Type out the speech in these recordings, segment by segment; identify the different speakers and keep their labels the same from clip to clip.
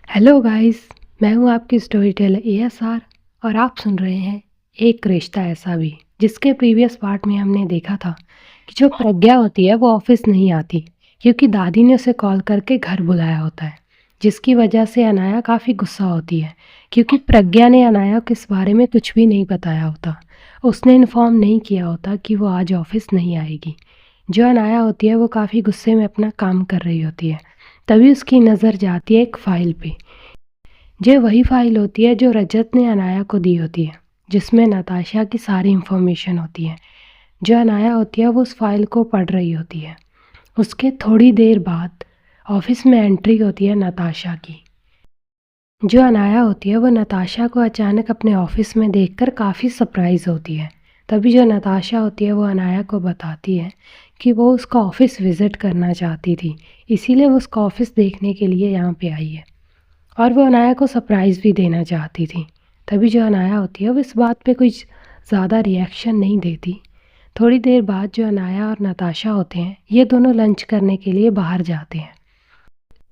Speaker 1: Hello guys. मैं हूं आपकी स्टोरी टेलर एएसआर और आप सुन रहे हैं एक रिश्ता ऐसा भी, जिसके प्रीवियस पार्ट में हमने देखा था कि जो प्रज्ञा होती है वो ऑफिस नहीं आती क्योंकि दादी ने उसे कॉल करके घर बुलाया होता है, जिसकी वजह से अनाया काफ़ी गुस्सा होती है क्योंकि प्रज्ञा ने अनाया को इस बारे में कुछ भी नहीं बताया होता। उसने इन्फॉर्म नहीं किया होता कि वो आज ऑफिस नहीं आएगी। जो अनाया होती है वो काफ़ी गुस्से में अपना काम कर रही होती है। तभी उसकी नज़र जाती है एक फ़ाइल पे। जो वही फ़ाइल होती है जो रजत ने अनाया को दी होती है, जिसमें नताशा की सारी इन्फॉर्मेशन होती है। जो अनाया होती है वो उस फाइल को पढ़ रही होती है। उसके थोड़ी देर बाद ऑफिस में एंट्री होती है नताशा की। जो अनाया होती है वो नताशा को अचानक अपने ऑफिस में देखकर काफ़ी सरप्राइज़ होती है। तभी जो नताशा होती है वो अनाया को बताती है कि वो उसका ऑफिस विज़िट करना चाहती थी, इसीलिए वो उसका ऑफिस देखने के लिए यहाँ पे आई है और वो अनाया को सरप्राइज़ भी देना चाहती थी। तभी जो अनाया होती है वो इस बात पे कुछ ज़्यादा रिएक्शन नहीं देती। थोड़ी देर बाद जो अनाया और नताशा होते हैं ये दोनों लंच करने के लिए बाहर जाते हैं।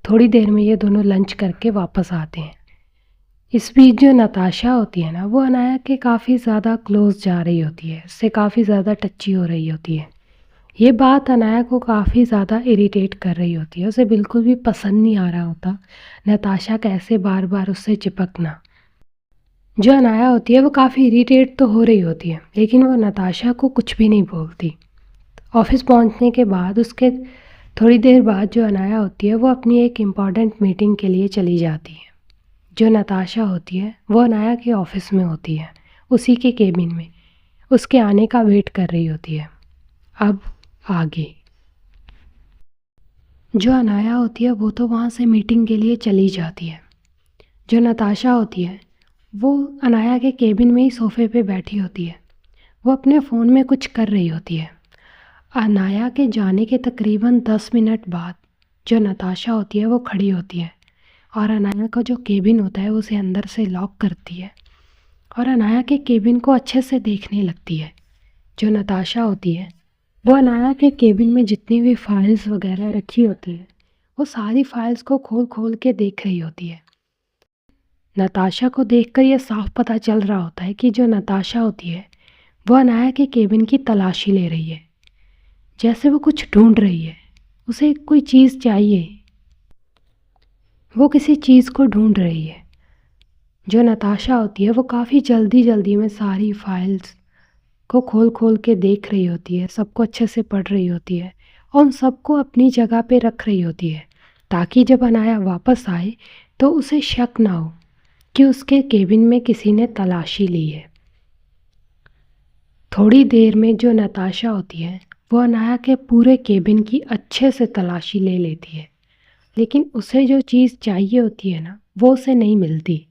Speaker 1: थोड़ी देर में ये दोनों लंच करके वापस आते हैं। इस बीच जो नताशा होती है ना वो अनाया के काफ़ी ज़्यादा क्लोज जा रही होती है, उससे काफ़ी ज़्यादा टची हो रही होती है। ये बात अनाया को काफ़ी ज़्यादा इरिटेट कर रही होती है। उसे बिल्कुल भी पसंद नहीं आ रहा होता नताशा का ऐसे बार बार उससे चिपकना। जो अनाया होती है वो काफ़ी इरिटेट तो हो रही होती है, लेकिन वो नताशा को कुछ भी नहीं बोलती। ऑफिस पहुंचने के बाद उसके थोड़ी देर बाद जो अनाया होती है वो अपनी एक इम्पॉर्टेंट मीटिंग के लिए चली जाती है। जो नताशा होती है वो अनाया के ऑफिस में होती है, उसी के केबिन में उसके आने का वेट कर रही होती है। अब आगे जो अनाया होती है वो तो वहाँ से मीटिंग के लिए चली जाती है। जो नताशा होती है वो अनाया के केबिन में ही सोफ़े पे बैठी होती है। वो अपने फ़ोन में कुछ कर रही होती है। अनाया के जाने के तकरीबन 10 मिनट बाद जो नताशा होती है वो खड़ी होती है और अनाया का जो केबिन होता है उसे अंदर से लॉक करती है और अनाया के केबिन को अच्छे से देखने लगती है। जो नताशा होती है वो अनाया के केबिन में जितनी भी फाइल्स वगैरह रखी होती हैं वो सारी फाइल्स को खोल खोल के देख रही होती है। नताशा को देखकर यह साफ पता चल रहा होता है कि जो नताशा होती है वो अनाया के केबिन की तलाशी ले रही है, जैसे वो कुछ ढूंढ रही है। उसे कोई चीज़ चाहिए, वो किसी चीज़ को ढूंढ रही है। जो नताशा होती है वो काफ़ी जल्दी जल्दी में सारी फाइल्स को खोल खोल के देख रही होती है, सबको अच्छे से पढ़ रही होती है और उन सबको अपनी जगह पे रख रही होती है, ताकि जब अनाया वापस आए तो उसे शक ना हो कि उसके केबिन में किसी ने तलाशी ली है। थोड़ी देर में जो नताशा होती है वो अनाया के पूरे केबिन की अच्छे से तलाशी ले लेती है, लेकिन उसे जो चीज़ चाहिए होती है ना वो उसे नहीं मिलती।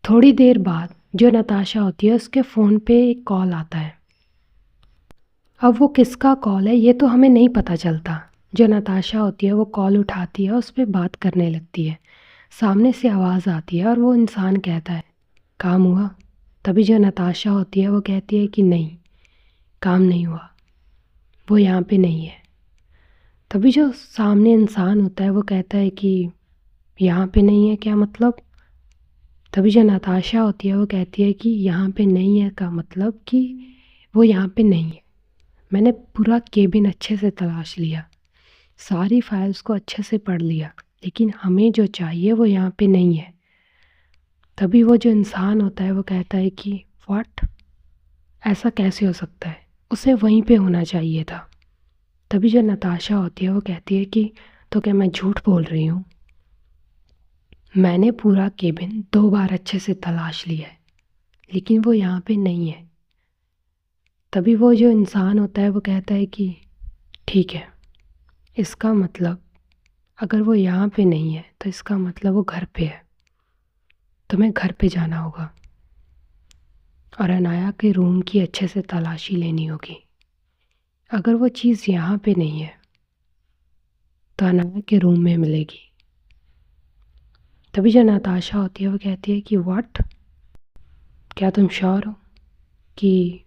Speaker 1: थोड़ी देर बाद जो नताशा होती है उसके फ़ोन पे एक कॉल आता है। अब वो किसका कॉल है ये तो हमें नहीं पता चलता। जो नताशा होती है वो कॉल उठाती है, उस पर बात करने लगती है। सामने से आवाज़ आती है और वो इंसान कहता है, काम हुआ? तभी जो नताशा होती है वो कहती है कि नहीं, काम नहीं हुआ, वो यहाँ पे नहीं है। तभी जो सामने इंसान होता है वो कहता है कि यहाँ पे नहीं है क्या मतलब? तभी जो नताशा होती है वो कहती है कि यहाँ पे नहीं है का मतलब कि वो यहाँ पे नहीं है। मैंने पूरा केबिन अच्छे से तलाश लिया, सारी फाइल्स को अच्छे से पढ़ लिया, लेकिन हमें जो चाहिए वो यहाँ पे नहीं है। तभी वो जो इंसान होता है वो कहता है कि व्हाट, ऐसा कैसे हो सकता है, उसे वहीं पे होना चाहिए था। तभी जो नताशा होती है वो कहती है कि तो क्या मैं झूठ बोल रही हूँ? मैंने पूरा केबिन 2 बार अच्छे से तलाश लिया है, लेकिन वो यहाँ पे नहीं है। तभी वो जो इंसान होता है वो कहता है कि ठीक है, इसका मतलब अगर वो यहाँ पे नहीं है तो इसका मतलब वो घर पे है। तुम्हें घर पे जाना होगा और अनाया के रूम की अच्छे से तलाशी लेनी होगी। अगर वो चीज़ यहाँ पे नहीं है तो अनाया के रूम में मिलेगी। तभी जो नताशा होती है वो कहती है कि व्हाट, क्या तुम श्योर हो कि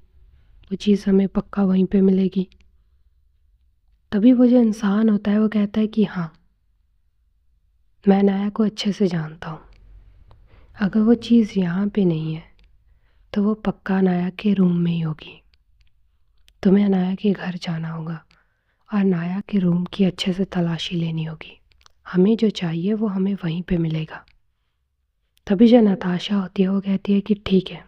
Speaker 1: वो चीज़ हमें पक्का वहीं पे मिलेगी? तभी वो जो इंसान होता है वो कहता है कि हाँ, मैं अनाया को अच्छे से जानता हूँ। अगर वो चीज़ यहाँ पे नहीं है तो वो पक्का अनाया के रूम में ही होगी। तुम्हें अनाया के घर जाना होगा और अनाया के रूम की अच्छे से तलाशी लेनी होगी। हमें जो चाहिए वो हमें वहीं पे मिलेगा। तभी जो नताशा होती है वो कहती है कि ठीक है।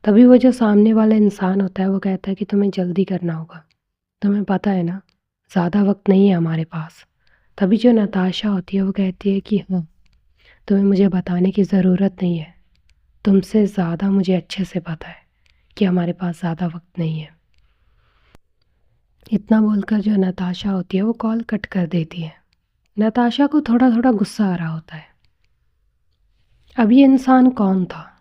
Speaker 1: तभी वो जो सामने वाला इंसान होता है वो कहता है कि तुम्हें जल्दी करना होगा, तुम्हें पता है ना ज़्यादा वक्त नहीं है हमारे पास। तभी जो नताशा होती है वो कहती है कि हाँ, तुम्हें मुझे बताने की ज़रूरत नहीं है, तुमसे ज़्यादा मुझे अच्छे से पता है कि हमारे पास ज़्यादा वक्त नहीं है। इतना बोलकर जो नताशा होती है वो कॉल कट कर देती है। नताशा को थोड़ा थोड़ा गुस्सा आ रहा होता है। अब ये इंसान कौन था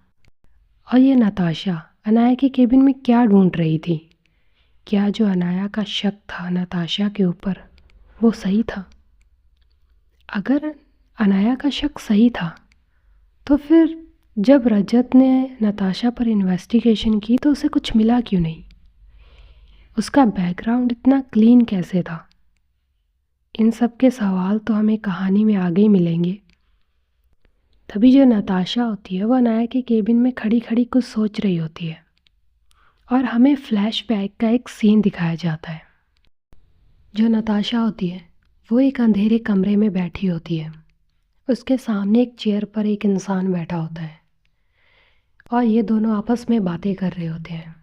Speaker 1: और ये नताशा अनाया के केबिन में क्या ढूंढ रही थी? क्या जो अनाया का शक था नताशा के ऊपर वो सही था? अगर अनाया का शक सही था तो फिर जब रजत ने नताशा पर इन्वेस्टिगेशन की तो उसे कुछ मिला क्यों नहीं? उसका बैकग्राउंड इतना क्लीन कैसे था? इन सब के सवाल तो हमें कहानी में आगे ही मिलेंगे। तभी जो नताशा होती है वो अनाया के केबिन में खड़ी खड़ी कुछ सोच रही होती है और हमें फ्लैशबैक का एक सीन दिखाया जाता है। जो नताशा होती है वो एक अंधेरे कमरे में बैठी होती है। उसके सामने एक चेयर पर एक इंसान बैठा होता है और ये दोनों आपस में बातें कर रहे होते हैं।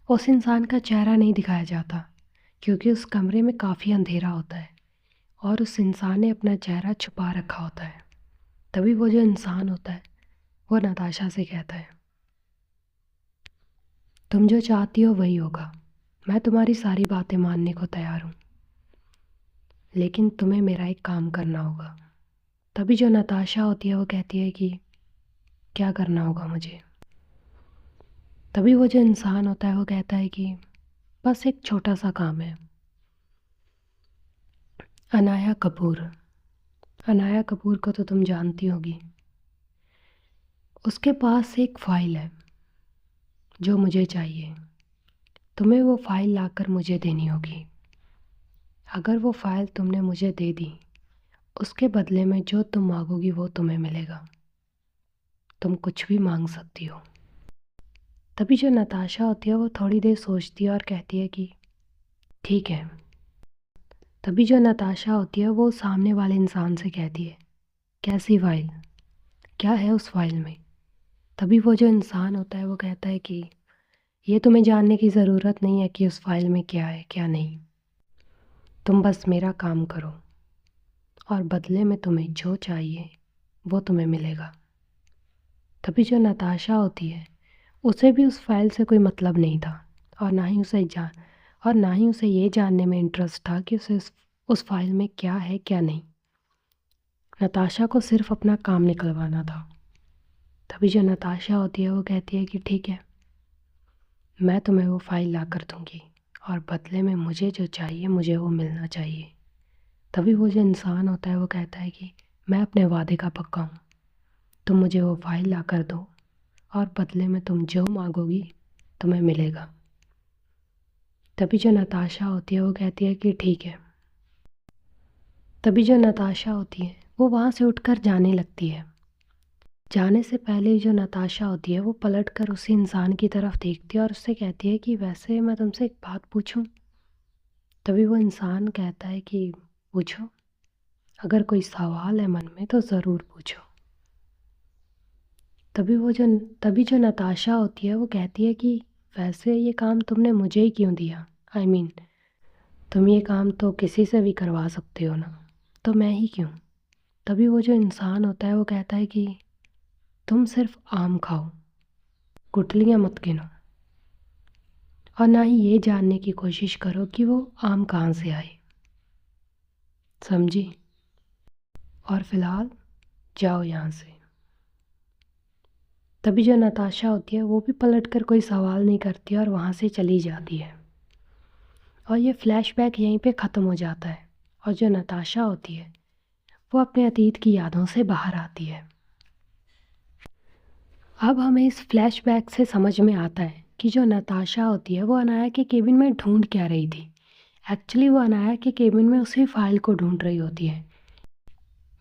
Speaker 1: उस इंसान का चेहरा नहीं दिखाया जाता क्योंकि उस कमरे में काफ़ी अंधेरा होता है और उस इंसान ने अपना चेहरा छुपा रखा होता है। तभी वो जो इंसान होता है वो नताशा से कहता है, तुम जो चाहती हो वही होगा, मैं तुम्हारी सारी बातें मानने को तैयार हूँ, लेकिन तुम्हें मेरा एक काम करना होगा। तभी जो नताशा होती है वो कहती है कि क्या करना होगा मुझे? तभी वो जो इंसान होता है वो कहता है कि बस एक छोटा सा काम है। अनाया कपूर, अनाया कपूर को तो तुम जानती होगी। उसके पास एक फ़ाइल है जो मुझे चाहिए। तुम्हें वो फ़ाइल लाकर मुझे देनी होगी। अगर वो फ़ाइल तुमने मुझे दे दी, उसके बदले में जो तुम मांगोगी वो तुम्हें मिलेगा। तुम कुछ भी मांग सकती हो। तभी जो नताशा होती है वो थोड़ी देर सोचती है और कहती है कि ठीक है। तभी जो नताशा होती है वो सामने वाले इंसान से कहती है, कैसी फ़ाइल, क्या है उस फ़ाइल में? तभी वो जो इंसान होता है वो कहता है कि ये तुम्हें जानने की ज़रूरत नहीं है कि उस फ़ाइल में क्या है क्या नहीं। तुम बस मेरा काम करो और बदले में तुम्हें जो चाहिए वो तुम्हें मिलेगा। तभी जो नताशा होती है उसे भी उस फाइल से कोई मतलब नहीं था और ना ही उसे ये जानने में इंटरेस्ट था कि उसे उस फाइल में क्या है क्या नहीं। नताशा को सिर्फ अपना काम निकलवाना था। तभी जो नताशा होती है वो कहती है कि ठीक है, मैं तुम्हें वो फ़ाइल ला कर दूँगी और बदले में मुझे जो चाहिए मुझे वो मिलना चाहिए। तभी वो जो इंसान होता है वो कहता है कि मैं अपने वादे का पक्का हूँ, तुम मुझे वो फ़ाइल ला कर दो और बदले में तुम जो मांगोगी तुम्हें मिलेगा। तभी जो नताशा होती है वो कहती है कि ठीक है। तभी जो नताशा होती है वो वहाँ से उठकर जाने लगती है। जाने से पहले जो नताशा होती है वो पलट कर उसी इंसान की तरफ देखती है और उससे कहती है कि वैसे मैं तुमसे एक बात पूछूं? तभी वो इंसान कहता है कि पूछो, अगर कोई सवाल है मन में तो ज़रूर पूछो। तभी जो नताशा होती है वो कहती है कि वैसे ये काम तुमने मुझे ही क्यों दिया? तुम ये काम तो किसी से भी करवा सकते हो ना, तो मैं ही क्यों? तभी वो जो इंसान होता है वो कहता है कि तुम सिर्फ आम खाओ, गुठलियाँ मत गिनो और ना ही ये जानने की कोशिश करो कि वो आम कहाँ से आए। समझी? और फिलहाल जाओ यहाँ से। तभी जो नताशा होती है वो भी पलटकर कोई सवाल नहीं करती और वहाँ से चली जाती है और ये फ्लैशबैक यहीं पे ख़त्म हो जाता है और जो नताशा होती है वो अपने अतीत की यादों से बाहर आती है। अब हमें इस फ्लैशबैक से समझ में आता है कि जो नताशा होती है वो अनाया के केबिन में ढूंढ क्या रही थी। एक्चुअली वो अनाया के केबिन में उसी फाइल को ढूंढ रही होती है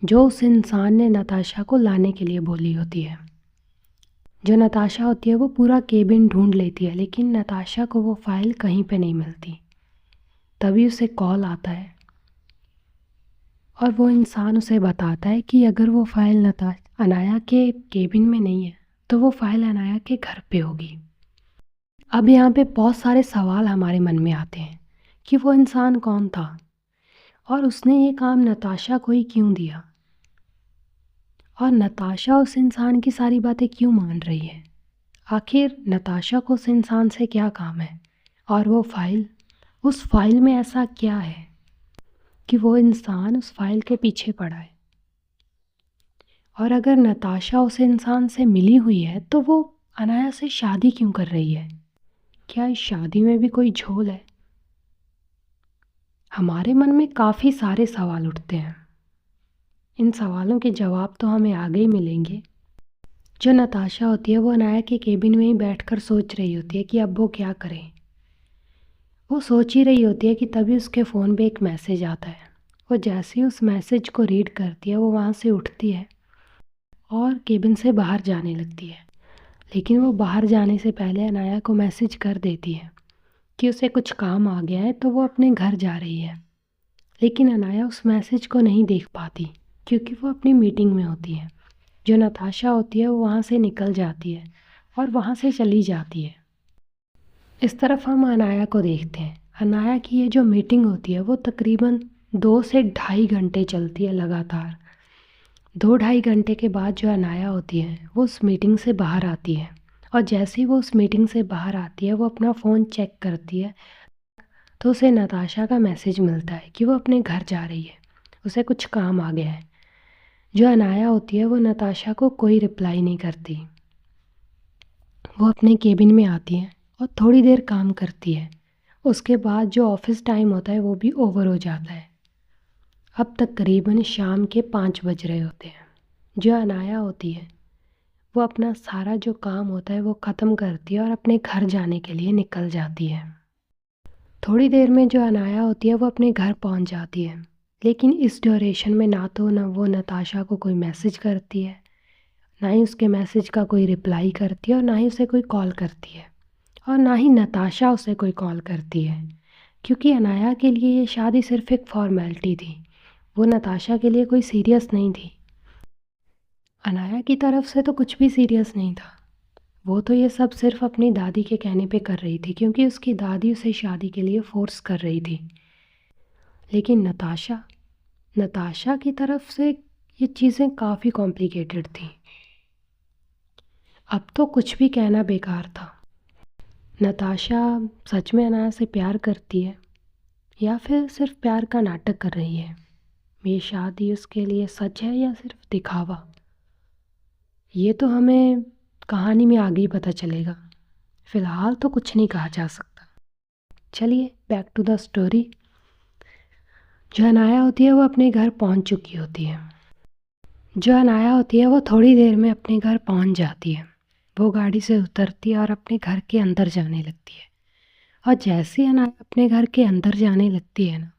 Speaker 1: जो उस इंसान ने नताशा को लाने के लिए बोली होती है। जो नताशा होती है वो पूरा केबिन ढूंढ लेती है, लेकिन नताशा को वो फाइल कहीं पे नहीं मिलती। तभी उसे कॉल आता है और वो इंसान उसे बताता है कि अगर वो फाइल अनाया के केबिन में नहीं है तो वो फाइल अनाया के घर पे होगी। अब यहाँ पे बहुत सारे सवाल हमारे मन में आते हैं कि वो इंसान कौन था और उसने ये काम नताशा को ही क्यों दिया, और नताशा उस इंसान की सारी बातें क्यों मान रही है। आखिर नताशा को उस इंसान से क्या काम है, और वो फाइल, उस फाइल में ऐसा क्या है कि वो इंसान उस फाइल के पीछे पड़ा है। और अगर नताशा उस इंसान से मिली हुई है तो वो अनाया से शादी क्यों कर रही है। क्या इस शादी में भी कोई झोल है। हमारे मन में काफ़ी सारे सवाल उठते हैं। इन सवालों के जवाब तो हमें आगे ही मिलेंगे। जो नताशा होती है वो अनाया के केबिन में ही बैठकर सोच रही होती है कि अब वो क्या करे। वो सोच ही रही होती है कि तभी उसके फ़ोन पे एक मैसेज आता है। वो जैसे ही उस मैसेज को रीड करती है वो वहाँ से उठती है और केबिन से बाहर जाने लगती है। लेकिन वो बाहर जाने से पहले अनाया को मैसेज कर देती है कि उसे कुछ काम आ गया है तो वो अपने घर जा रही है। लेकिन अनाया उस मैसेज को नहीं देख पाती क्योंकि वो अपनी मीटिंग में होती है। जो नताशा होती है वो वहाँ से निकल जाती है और वहाँ से चली जाती है। इस तरफ हम अनाया को देखते हैं। अनाया की ये जो मीटिंग होती है वो तकरीबन 2 से ढाई घंटे चलती है लगातार। 2-2.5 घंटे के बाद जो अनाया होती है वो उस मीटिंग से बाहर आती है, और जैसे ही वो उस मीटिंग से बाहर आती है वो अपना फ़ोन चेक करती है तो उसे नताशा का मैसेज मिलता है कि वो अपने घर जा रही है, उसे कुछ काम आ गया है। जो अनाया होती है वो नताशा को कोई रिप्लाई नहीं करती। वो अपने केबिन में आती है और थोड़ी देर काम करती है। उसके बाद जो ऑफिस टाइम होता है वो भी ओवर हो जाता है। अब तकरीबन शाम के 5 बज रहे होते हैं। जो अनाया होती है वो अपना सारा जो काम होता है वो ख़त्म करती है और अपने घर जाने के लिए निकल जाती है। थोड़ी देर में जो अनाया होती है वो अपने घर पहुंच जाती है, लेकिन इस ड्यूरेशन में ना तो न वो नताशा को कोई मैसेज करती है, ना ही उसके मैसेज का कोई रिप्लाई करती है, और ना ही उसे कोई कॉल करती है, और ना ही नताशा उसे कोई कॉल करती है। क्योंकि अनाया के लिए ये शादी सिर्फ एक फॉर्मेलिटी थी, वो नताशा के लिए कोई सीरियस नहीं थी। अनाया की तरफ से तो कुछ भी सीरियस नहीं था। वो तो ये सब सिर्फ अपनी दादी के कहने पे कर रही थी क्योंकि उसकी दादी उसे शादी के लिए फोर्स कर रही थी। लेकिन नताशा की तरफ से ये चीज़ें काफ़ी कॉम्प्लिकेटेड थी। अब तो कुछ भी कहना बेकार था। नताशा सच में अनाया से प्यार करती है या फिर सिर्फ प्यार का नाटक कर रही है। ये शादी उसके लिए सच है या सिर्फ दिखावा, ये तो हमें कहानी में आगे ही पता चलेगा। फ़िलहाल तो कुछ नहीं कहा जा सकता। चलिए बैक टू द स्टोरी। जो अनाया होती है वो अपने घर पहुंच चुकी होती है। जो अनाया होती है वो थोड़ी देर में अपने घर पहुंच जाती है। वो गाड़ी से उतरती है और अपने घर के अंदर जाने लगती है। और जैसे ही अनाया अपने घर के अंदर जाने लगती है ना,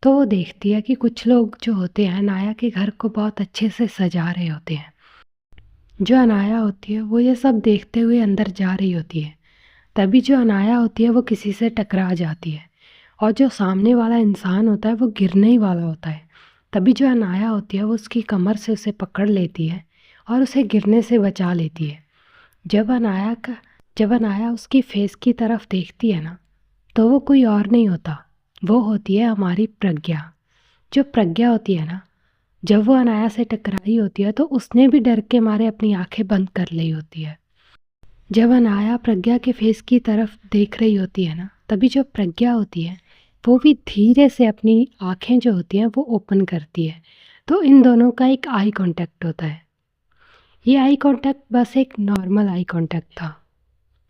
Speaker 1: तो वो देखती है कि कुछ लोग जो होते हैं अनाया के घर को बहुत अच्छे से सजा रहे होते हैं। जो अनाया होती है वो ये सब देखते हुए अंदर जा रही होती है। तभी जो अनाया होती है वो किसी से टकरा जाती है, और जो सामने वाला इंसान होता है वो गिरने ही वाला होता है। तभी जो अनाया होती है वो उसकी कमर से उसे पकड़ लेती है और उसे गिरने से बचा लेती है। जब अनाया उसकी फेस की तरफ देखती है ना, तो वो कोई और नहीं होता, वो होती है हमारी प्रज्ञा। जो प्रज्ञा होती है ना, जब वो अनाया से टकराई होती है तो उसने भी डर के मारे अपनी आंखें बंद कर ली होती है। जब अनाया प्रज्ञा के फेस की तरफ देख रही होती है ना, तभी जो प्रज्ञा होती है वो भी धीरे से अपनी आंखें जो होती हैं वो ओपन करती है। तो इन दोनों का एक आई कांटेक्ट होता है। ये आई कांटेक्ट बस एक नॉर्मल आई कांटेक्ट था।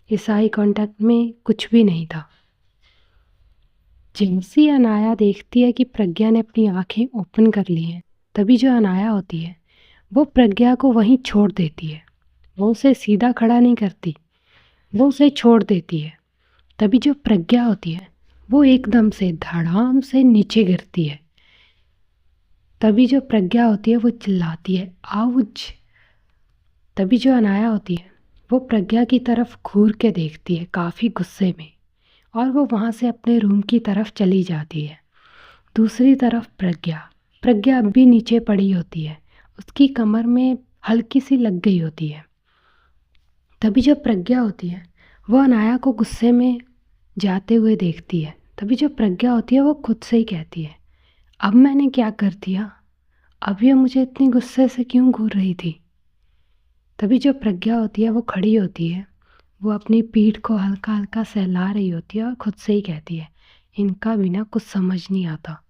Speaker 1: इस आई कांटेक्ट में कुछ भी नहीं था। जैसे ही अनाया देखती है कि प्रज्ञा ने अपनी आंखें ओपन कर ली हैं, तभी जो अनाया होती है वो प्रज्ञा को वहीं छोड़ देती है। वो उसे सीधा खड़ा नहीं करती, वो उसे छोड़ देती है। तभी जो प्रज्ञा होती है वो एकदम से धड़ाम से नीचे गिरती है। तभी जो प्रज्ञा होती है वो चिल्लाती है, आउच। तभी जो अनाया होती है वो प्रज्ञा की तरफ घूर के देखती है काफ़ी गुस्से में, और वो वहाँ से अपने रूम की तरफ चली जाती है। दूसरी तरफ प्रज्ञा प्रज्ञा अब भी नीचे पड़ी होती है, उसकी कमर में हल्की सी लग गई होती है। तभी जो प्रज्ञा होती है वो अनाया को गुस्से में जाते हुए देखती है। तभी जो प्रज्ञा होती है वो खुद से ही कहती है, अब मैंने क्या कर दिया, अब ये मुझे इतनी गुस्से से क्यों घूर रही थी। तभी जो प्रज्ञा होती है वो खड़ी होती है, वो अपनी पीठ को हल्का हल्का सहला रही होती है और खुद से ही कहती है, इनका बिना कुछ समझ नहीं आता।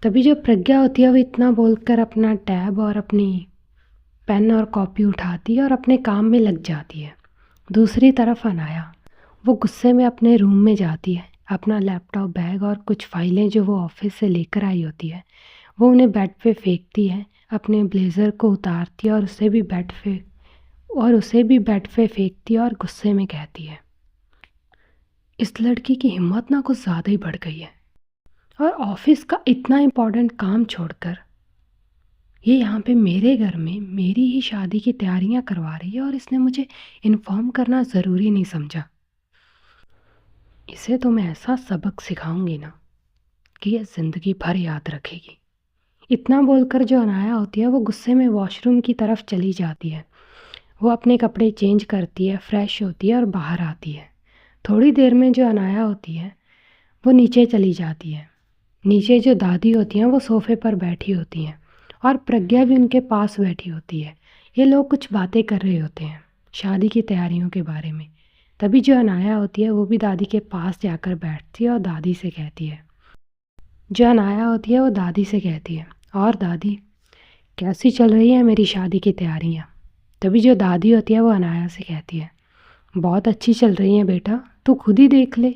Speaker 1: तभी जो प्रज्ञा होती है वो इतना बोलकर अपना टैब और अपनी पेन और कॉपी उठाती है और अपने काम में लग जाती है। दूसरी तरफ अनाया वो गुस्से में अपने रूम में जाती है, अपना लैपटॉप, बैग और कुछ फाइलें जो वो ऑफिस से लेकर आई होती है वो उन्हें बेड पे फेंकती है, अपने ब्लेज़र को उतारती है और उसे भी बेड पे फेंकती है और गुस्से में कहती है, इस लड़की की हिम्मत ना कुछ ज़्यादा ही बढ़ गई है, और ऑफिस का इतना इम्पोर्टेंट काम छोड़कर ये यहाँ पे मेरे घर में मेरी ही शादी की तैयारियाँ करवा रही है, और इसने मुझे इन्फॉर्म करना ज़रूरी नहीं समझा। इसे तो मैं ऐसा सबक सिखाऊंगी ना कि ये ज़िंदगी भर याद रखेगी। इतना बोलकर जो अनाया होती है वो गुस्से में वॉशरूम की तरफ चली जाती है। वो अपने कपड़े चेंज करती है, फ्रेश होती है और बाहर आती है। थोड़ी देर में जो अनाया होती है वो नीचे चली जाती है। नीचे जो दादी होती हैं वो सोफ़े पर बैठी होती हैं और प्रज्ञा भी उनके पास बैठी होती है। ये लोग कुछ बातें कर रहे होते हैं शादी की तैयारियों के बारे में। तभी जो अनाया होती है वो भी दादी के पास जाकर बैठती है और दादी से कहती है, जो अनाया होती है वो दादी से कहती है, और दादी कैसी चल रही है मेरी शादी की तैयारियाँ। तभी जो दादी होती है वो अनाया से कहती है, बहुत अच्छी चल रही हैं बेटा, तू खुद ही देख ले,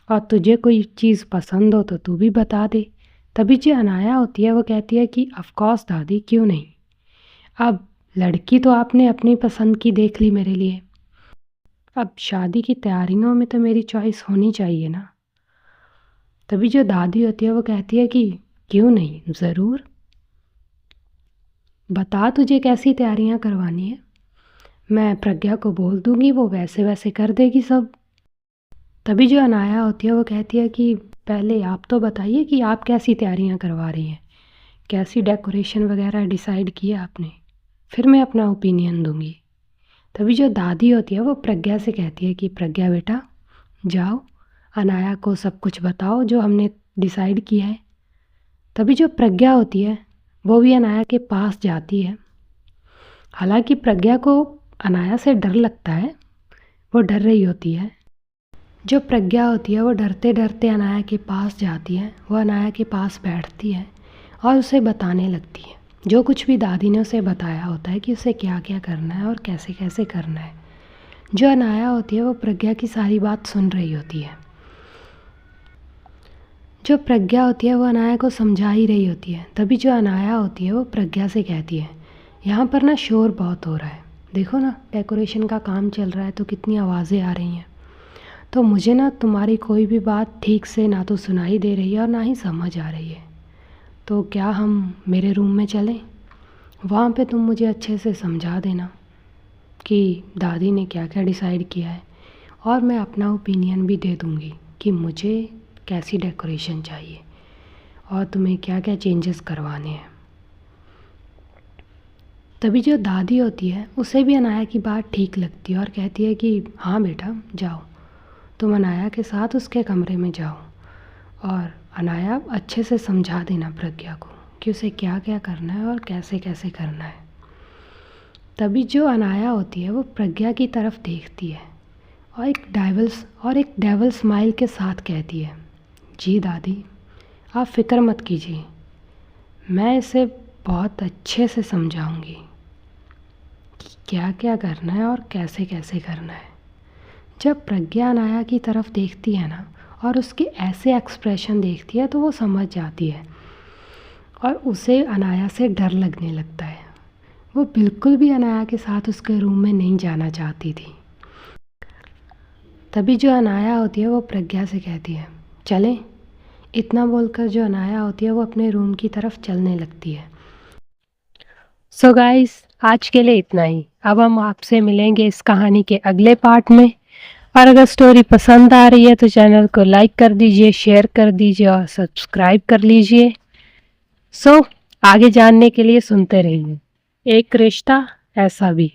Speaker 1: और तुझे कोई चीज़ पसंद हो तो तू भी बता दे। तभी जो अनाया होती है वो कहती है कि ऑफ कोर्स दादी, क्यों नहीं, अब लड़की तो आपने अपनी पसंद की देख ली मेरे लिए, अब शादी की तैयारियों में तो मेरी चॉइस होनी चाहिए ना। तभी जो दादी होती है वो कहती है कि क्यों नहीं, ज़रूर बता तुझे कैसी तैयारियां करवानी है, मैं प्रज्ञा को बोल दूंगी, वो वैसे वैसे कर देगी सब। तभी जो अनाया होती है वो कहती है कि पहले आप तो बताइए कि आप कैसी तैयारियां करवा रही हैं, कैसी डेकोरेशन वगैरह डिसाइड किया आपने, फिर मैं अपना ओपिनियन दूंगी। तभी जो दादी होती है वो प्रज्ञा से कहती है कि प्रज्ञा बेटा जाओ, अनाया को सब कुछ बताओ जो हमने डिसाइड किया है। तभी जो प्रज्ञा होती है वो भी अनाया के पास जाती है। हालांकि प्रज्ञा को अनाया से डर लगता है, वो डर रही होती है। जो प्रज्ञा होती है वो डरते डरते अनाया के पास जाती है, वो अनाया के पास बैठती है और उसे बताने लगती है जो कुछ भी दादी ने उसे बताया होता है कि उसे क्या क्या करना है और कैसे कैसे करना है। जो अनाया होती है वो प्रज्ञा की सारी बात सुन रही होती है। जो प्रज्ञा होती है वो अनाया को समझा ही रही होती है। तभी जो अनाया होती है वो प्रज्ञा से कहती है, यहाँ पर ना शोर बहुत हो रहा है, देखो ना डेकोरेशन का काम चल रहा है तो कितनी आवाज़ें आ रही हैं, तो मुझे ना तुम्हारी कोई भी बात ठीक से ना तो सुनाई दे रही है और ना ही समझ आ रही है, तो क्या हम मेरे रूम में चलें, वहाँ पे तुम मुझे अच्छे से समझा देना कि दादी ने क्या क्या डिसाइड किया है, और मैं अपना ओपिनियन भी दे दूँगी कि मुझे कैसी डेकोरेशन चाहिए और तुम्हें क्या क्या चेंजेस करवाने हैं। तभी जो दादी होती है उसे भी अनाया की बात ठीक लगती है और कहती है कि हाँ बेटा जाओ, तुम अनाया के साथ उसके कमरे में जाओ और अनाया अच्छे से समझा देना प्रज्ञा को कि उसे क्या क्या करना है और कैसे कैसे करना है। तभी जो अनाया होती है वो प्रज्ञा की तरफ देखती है और एक डेवल स्माइल के साथ कहती है, जी दादी आप फ़िक्र मत कीजिए, मैं इसे बहुत अच्छे से समझाऊंगी कि क्या क्या करना है और कैसे कैसे करना है। जब प्रज्ञा अनाया की तरफ देखती है ना और उसके ऐसे एक्सप्रेशन देखती है तो वो समझ जाती है और उसे अनाया से डर लगने लगता है। वो बिल्कुल भी अनाया के साथ उसके रूम में नहीं जाना चाहती थी। तभी जो अनाया होती है वो प्रज्ञा से कहती है, चलें इतना बोलकर जो अनाया होती है वो अपने रूम की तरफ चलने लगती है। सो गाइस, आज के लिए इतना ही। अब हम आपसे मिलेंगे इस कहानी के अगले पार्ट में। और अगर स्टोरी पसंद आ रही है तो चैनल को लाइक कर दीजिए, शेयर कर दीजिए और सब्सक्राइब कर लीजिए। सो आगे जानने के लिए सुनते रहिए एक रिश्ता ऐसा भी।